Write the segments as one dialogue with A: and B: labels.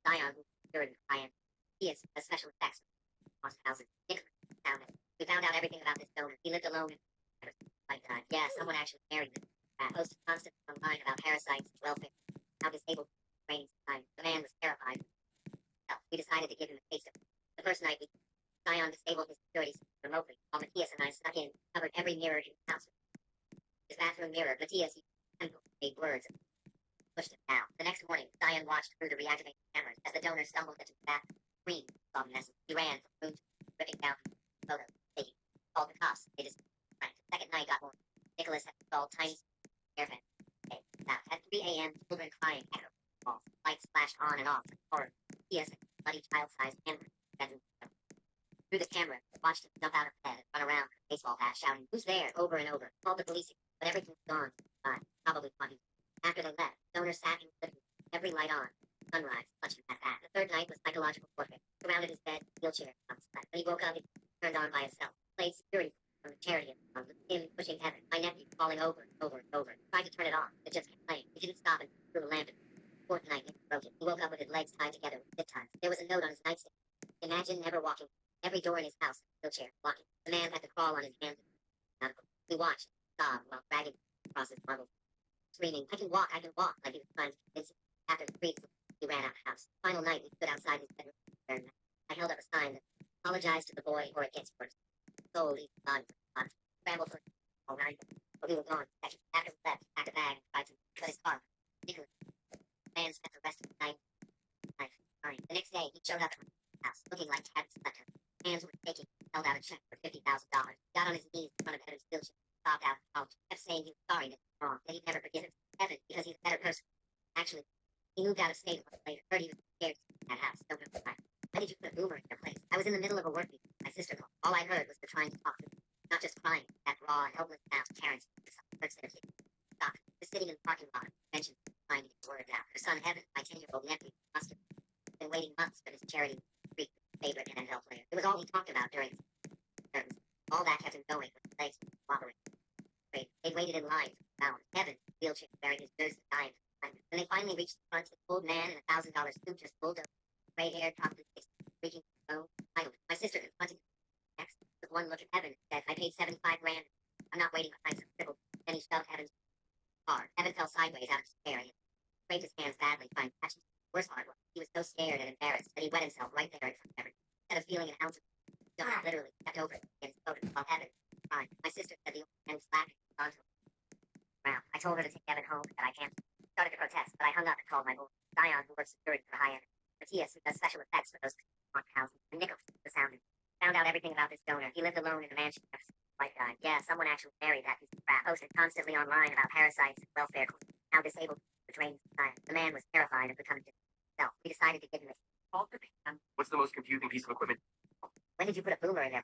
A: Zion, who secured Ryan. He is a special effects lost houses. Nicholas found it. We found out everything about this donor. He lived alone. My God, yeah, someone actually married him. Posted constantly online about parasites, welfare, how disabled training time. The man was terrified. Well, we decided to give him a taste of it. The first night, Zion disabled his security system remotely, while Matthias and I snuck in, covered every mirror in his house. His bathroom mirror, Matthias used pencil, made words, and pushed it down. The next morning, Zion watched through the reactivated cameras as the donor stumbled into the bathroom. Green saw the message. He ran from room to room, ripping down photos, taking, called the cops. They just right. The second night got more. Nicholas had installed tiny air vent. About at 3 a.m., children crying, echo, walls, lights flashed on and off, horror. Matthias, bloody child-sized hammer, bedroom. Through the camera, watched him jump out of bed and run around with a baseball bat, shouting, "Who's there?" over and over. Called the police, but everything was gone. Probably funny. After they left, donor sat in the living room, every light on. Sunrise, clutching at that. The third night was psychological warfare. Surrounded his bed, wheelchair, slept. When he woke up, he turned on by himself. Played security from the charity of him pushing heaven. My nephew falling over and over and over. Tried to turn it off. It just kept playing. He didn't stop and threw a lamp. Fourth night, it broke it. He woke up with his legs tied together with zip ties. There was a note on his nightstand. Imagine never walking. Every door in his house, wheelchair, walking. The man had to crawl on his hands. We watched, sobbed while dragging across his marble, screaming, I can walk, like he was trying to convince him. After the streets, he ran out of the house. Final night, we stood outside his bedroom. And I held up a sign that apologize to the boy or it gets worse. Soul leaves the body. Scrambled for all night. But we were gone. After we left, packed a bag and tried to cut his car. Nicholas. The man spent the rest of the night. The next day, he showed up at my house, looking like he hadn't slept. Hands were shaking. Held out a check for $50,000. Got on his knees in front of Evan's wheelchair. Sobbed out out. Kept saying he was sorry that he was wrong. That he'd never forgive him. Evan, because he's a better person. Actually, he moved out of state a month later. Heard he was scared to see that house. Don't know why. Why did you put a boomer in your place? I was in the middle of a work meeting. My sister called. All I heard was her trying to talk to me. Not just crying. That raw, helpless sound. Terrence. Hurts their kid. Stopped. Was sitting in the parking lot. Mentioned trying to get words out. Her son Evan, my 10-year-old nephew, must have been waiting months for his charity freak favorite NFL player. It was all he talked about during his terms. All that kept him going with his legs wobbling. They waited in line for hours. Evan, wheelchair, wearing his jersey, dying. When they finally reached the front, the old man in a $1,000 suit just bulldozed. Gray hair, chocolate face, reaching low, idle. My sister confronted him next with one look at Evan and said, I paid 75 grand. I'm not waiting behind some cripple. Then he shoved Evan's car. Evan fell sideways out of his chair and scraped his hands badly, trying to catch him. Worst part was, he was so scared and embarrassed that he wet himself right there in front of everyone. Instead of feeling an ounce of God literally stepped over against the photo while Evan cried. My sister said the old man was laughing onto him. Wow. I told her to take Evan home, that I can't. Started to protest, but I hung up and called my boy, Zion, who works security for high end. Matthias, who does special effects for those haunted houses, and Nicholas, the sound. Found out everything about this donor. He lived alone in a mansion. White guy. Yeah, someone actually married that piece of crap. Posted constantly online about parasites and welfare. How disabled the training society. The man was terrified of becoming himself. We decided to give him a call for
B: What's the most confusing piece of equipment?
A: When did you put a boomer in there?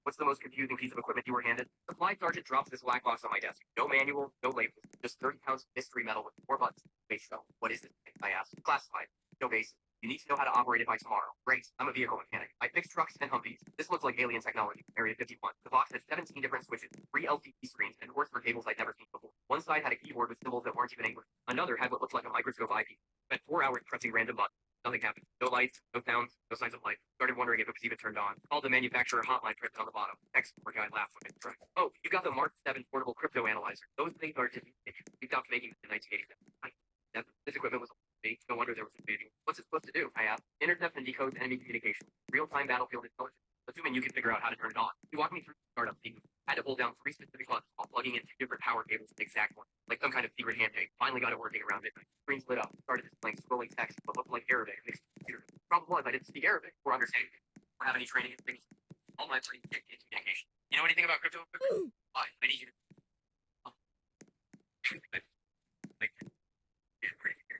B: What's the most confusing piece of equipment you were handed? Supply sergeant drops this black box on my desk. No manual, no labels. Just 30 pounds of mystery metal with 4 buttons. Base shell. What is this thing? I asked. Classified. No bases. You need to know how to operate it by tomorrow. Great. I'm a vehicle mechanic. I fix trucks and Humvees. This looks like alien technology. Area 51. The box has 17 different switches, 3 LCD screens, and ports for cables I'd never seen before. One side had a keyboard with symbols that weren't even English. Another had what looked like a microscope IP. Spent 4 hours pressing random buttons. Nothing happened. No lights, no sounds, no signs of life. Started wondering if it was even turned on. Called the manufacturer hotline printed on the bottom. Poor guy laughed when I tried. Oh, you got the Mark 7 portable crypto analyzer. Those things are just we stopped making them in 1987. This equipment was made. No wonder there was a manual. What's it supposed to do? I asked. Intercept and decode enemy communication. Real-time battlefield intelligence. Assuming you can figure out how to turn it on. You walked me through the startup sequence. Had to hold down 3 specific buttons while plugging in 2 different power cables in the exact one. Like some kind of secret handshake. Finally got it working around midnight. Screen lit up. Started displaying scrolling text, but looked like Arabic mixed with computer. Problem was I didn't speak Arabic or understand it. Or have any training in things. All my brain in communication. You know anything about crypto equipment? Why? I need you to. Like, yeah, pretty weird.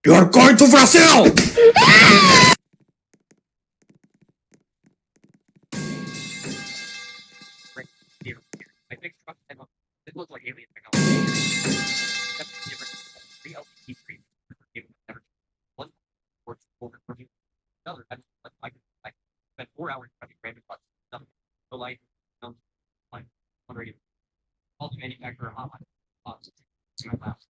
C: You're going to Brazil!
B: I fixed truck and it looks like alien technology. That's different. 3 LTC3. Never one or review. Another. I spent 4 hours running random bugs. Nothing. No light. No light. On radio. All the manufacturer hotline. To my labs.